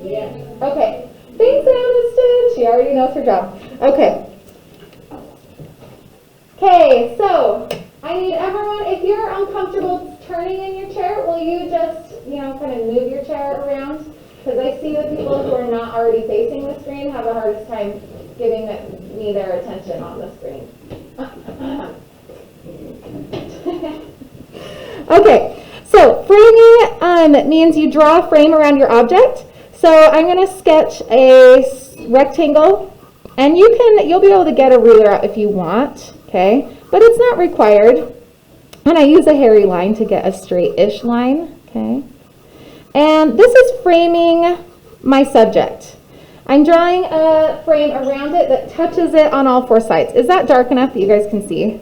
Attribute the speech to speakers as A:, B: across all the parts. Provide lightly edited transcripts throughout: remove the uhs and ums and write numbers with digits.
A: Yeah. Okay. Thanks, Aniston. She already knows her job. Okay. Okay, so I need everyone, if you're uncomfortable turning in your chair, will you just, kind of move your chair around? Because I see the people who are not already facing the screen have the hardest time giving me their attention on the screen. Okay, so framing means you draw a frame around your object. So I'm going to sketch a rectangle, and you'll be able to get a ruler out if you want, okay? But it's not required. And I use a hairy line to get a straight-ish line, okay? And this is framing my subject. I'm drawing a frame around it that touches it on all four sides. Is that dark enough that you guys can see?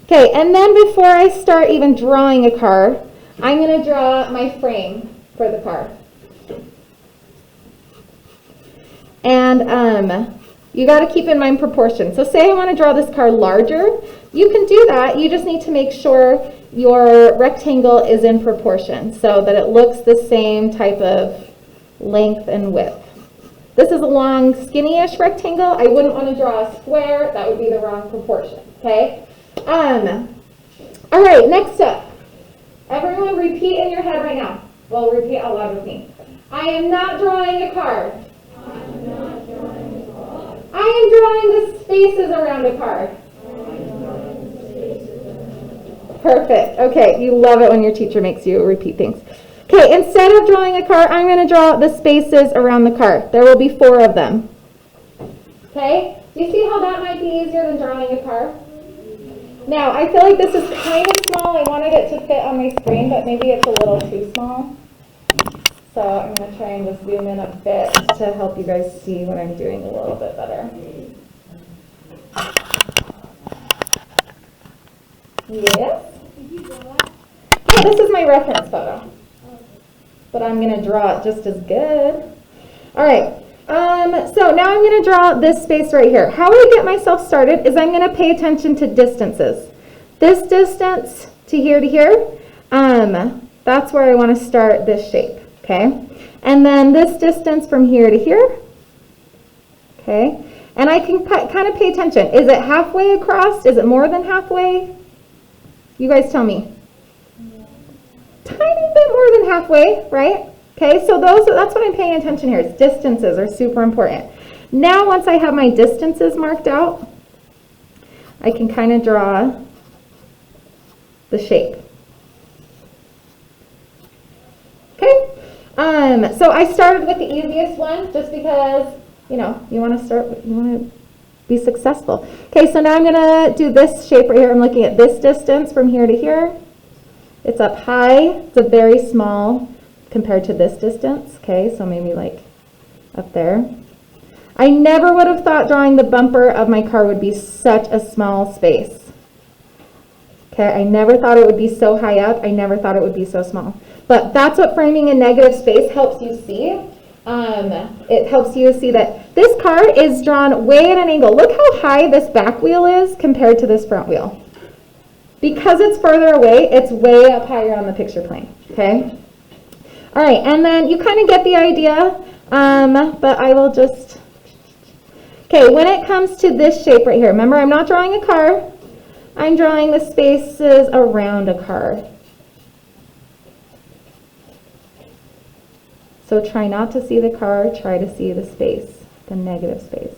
A: Okay, and then before I start even drawing a car, I'm going to draw my frame for the car. And you got to keep in mind proportion. So say I want to draw this car larger. You can do that. You just need to make sure your rectangle is in proportion so that it looks the same type of length and width. This is a long, skinny-ish rectangle. I wouldn't want to draw a square. That would be the wrong proportion, okay? All right, next up. Everyone repeat in your head right now. Well, repeat out loud with me. I am not drawing a car. I am drawing the spaces around a car. Perfect. Okay, you love it when your teacher makes you repeat things. Okay, instead of drawing a car, I'm going to draw the spaces around the car. There will be 4 of them. Okay, do you see how that might be easier than drawing a car? Now, I feel like this is kind of small. I wanted it to fit on my screen, but maybe it's a little too small. So I'm going to try and just zoom in a bit to help you guys see what I'm doing a little bit better. Yes? Yeah, this is my reference photo. But I'm going to draw it just as good. All right. So now I'm going to draw this space right here. How I get myself started is I'm going to pay attention to distances. This distance to here, that's where I want to start this shape. Okay, and then this distance from here to here, okay, and I can kind of pay attention. Is it halfway across? Is it more than halfway? You guys tell me. Tiny bit more than halfway, right? Okay, so that's what I'm paying attention here. Is distances are super important. Now, once I have my distances marked out, I can kind of draw the shape. Okay. So I started with the easiest one just because, you want to be successful. Okay, so now I'm going to do this shape right here. I'm looking at this distance from here to here. It's up high. It's a very small compared to this distance. Okay, so maybe like up there. I never would have thought drawing the bumper of my car would be such a small space. Okay, I never thought it would be so high up. I never thought it would be so small. But that's what framing in negative space helps you see. It helps you see that this car is drawn way at an angle. Look how high this back wheel is compared to this front wheel. Because it's further away, it's way up higher on the picture plane. Okay? All right, and then you kind of get the idea, but I will just... Okay, when it comes to this shape right here, remember I'm not drawing a car. I'm drawing the spaces around a car. So try not to see the car, try to see the space, the negative space.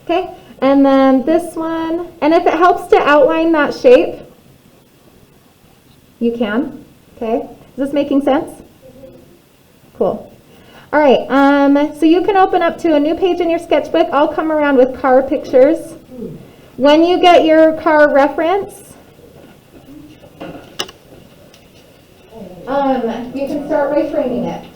A: Okay, and then this one, and if it helps to outline that shape, you can. Okay, is this making sense? Cool. All right, so you can open up to a new page in your sketchbook. I'll come around with car pictures. When you get your car reference, you can start reframing it.